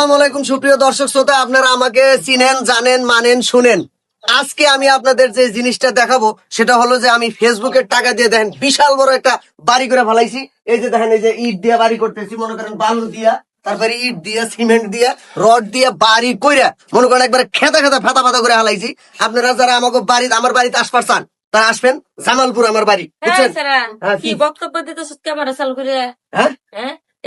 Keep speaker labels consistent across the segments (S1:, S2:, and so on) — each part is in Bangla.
S1: আসসালামু সুপ্রিয় দর্শক শ্রোতা, আপনারা আমাকে চিনেন, জানেন, মানেন, শুনেন। আজকে আমি আপনাদের যে জিনিসটা দেখাবো সেটা হলো যে আমি ফেসবুকের টাকা দিয়ে দেখেন বিশাল বড় একটা বাড়ি করে ফেলাইছি। এই যে দেখেন, এই যে ইট দিয়ে বাড়ি করতেছি, মনে করেন বালু দিয়া, তারপরে ইট দিয়া, সিমেন্ট দিয়া, রড দিয়ে বাড়ি কইরা মনে করেন একবার খেতা খেতা ফাতা ফাতা করে হালাইছি। আপনারা যারা আমাকে আমার বাড়িতে আসবার চান তারা আসবেন, জামালপুর আমার বাড়ি, বুঝছেন?
S2: কি বক্তব্য দিতে ক্যামেরা চালু করে?
S1: হ্যাঁ,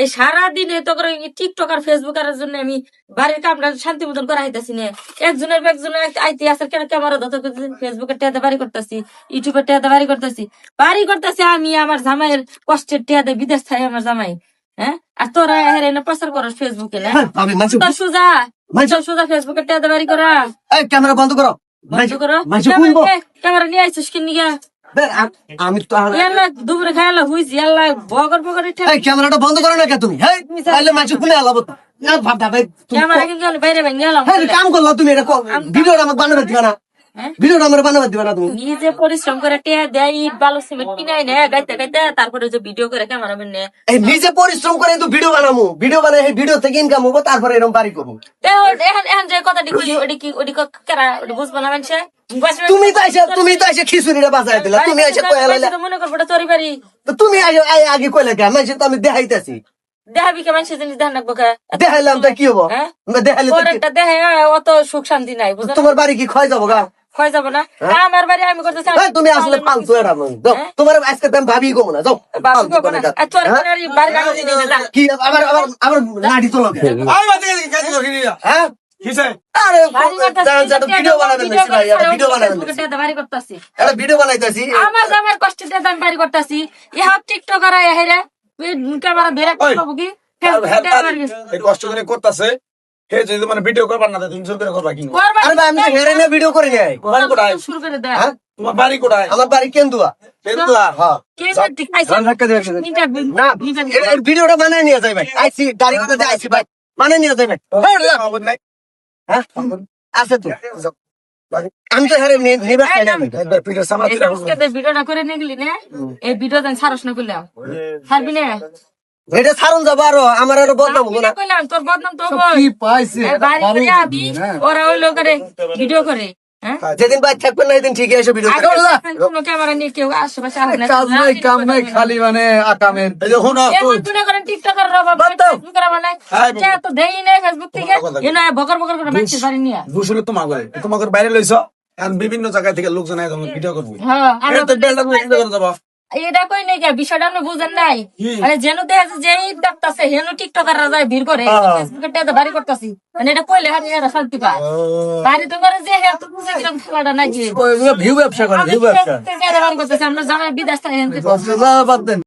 S2: এই সারাদিনে তো টিকটক আর ফেসবুক আর জন্য আমি বাড়ির কামটা শান্তি মতন করা হইতাছি না। একজনের আইতে আছে কেন ক্যামেরা ধরতে ফেসবুকের টেহাতে বাড়ি করতেছি, ইউটিউবের টেহাতে বাড়ি করতেছি আমি আমার জামাইয়ের কষ্টের টেহাতে বিদেশ থাই আমার জামাই। আর তোরা হেরে প্রচার করো ফেসবুকে না? সোজা সোজা ফেসবুকের টেহাতে বাড়ি করা।
S1: ক্যামেরা বন্ধ করো,
S2: বন্ধ করো। ক্যামেরা নিয়ে আইছিস কি নিগা?
S1: আমি
S2: দুপুরে খাইলা হইছি আল্লাহ বগর বগর
S1: ক্যামেরাটা বন্ধ করো না কে তুমি? খুলে আলাবো
S2: বাইরে গেলাম
S1: কাম করলো তুমি, এটা ভিডিওটা আমাকে বানাবে দিবা না? ভিডিওটা আমার বানাবে দিবা না তুমি?
S2: নিজে পরিশ্রম করে টেয়া দেয়, ইট বালু সিমেন্ট কিনাই নে গাইতে গাইতে, তারপরে যে ভিডিও করে ক্যামেরা ম্যান
S1: এই নিজে পরিশ্রম করে তো ভিডিও বানাবো, ভিডিও বানাই ভিডিও থেকে ইনকাম হবো, তারপরে এরকম বাড়ি করবো।
S2: এখন যে কথা বুঝবো না মানুষে।
S1: তুমি তো এসে খিচুড়িটা বাজাই দিলা, তুমি এসে
S2: মনে করবো চরি বাড়ি,
S1: তুমি আগে কইলে কে? মানুষ তো আমি দেখাইতেছি,
S2: দেখাবি কে মানুষের জিনিস দেখা রাখবো?
S1: দেখাইলাম তো কি হবো? দেখাইলে
S2: দেখে অত সুখ শান্তি নাই।
S1: তোমার বাড়ি কি ক্ষয় যাবো গা?
S2: ক্ষয় যাবো না আমার বাড়ি আমি করতেছি।
S1: তুমি আসলে ফালতু এটা তোমার আজকে আমি ভাবি কমো না, যাও কি আবার আবার আবার লাঠি তোলো। হ্যাঁ ভিডিও বানাইতেছি,
S3: আমার জামার কষ্ট দিয়ে আমি বাড়ি করতেছি। ইহা টিকটক আর হেরে ক্যামেরা ধরে কি
S4: কষ্ট করে করতেছে। মানে ভিডিও করবার না, তুমি শুরু করে করবা কি?
S1: আমি হেরে নিয়ে ভিডিও করে নিয়ে
S2: শুরু করে দেয়।
S4: তোমার বাড়ি কোথায়?
S1: আমার বাড়ি কেন্দুয়া। ভিডিওটা বানাই নিয়ে যাই ভাই, আইসি গাড়ি কথা দিয়ে আইসি ভাই, বানাই নিয়ে যাই ভাই। আছে তো আমি তো হেরে
S2: ভিডিওটা করে নিয়ে গেলি না, এই ভিডিও সারস না করলাম ছাড়বি না,
S1: এটা ছাড়ুন যাবো, আরো আমার আরো বদনাম হবো না।
S2: কইলাম তোর বদনাম তো ওরা ওই লোক ভিডিও করে।
S1: যেদিন বাইক থাকবেন না সেদিন ঠিকই এসে ভিডিও
S2: ক্যামেরা নিয়ে কেউ আশেপাশে
S4: কাম নাই খালি মানে আকামের
S2: টিকটকার তো দেই নাই ফেসবুক থেকে বকর বকর করে মানুষের বাড়ি নিয়ে
S4: বুঝলে তোমাকে বাইরে লইছ, বিভিন্ন জায়গা থেকে লোকজন ভিডিও করবো।
S2: এটা কই নাই বিষয়টা আপনি বুঝেন নাই? মানে যেন দেখা যাচ্ছে যে ডাকতেছে হেন টিকটকাররা যায় ভিড় করে ফেসবুকে বাড়ি করতেছি, মানে এটা কইলে এরা শান্তি পায়। বাড়ি তো করে যে বুঝে কিরকম খেলাটা নাকি
S1: ভিউ ব্যবসা করে, ভিউ ব্যবসা
S2: আমরা জামাই বিদেশ থেকে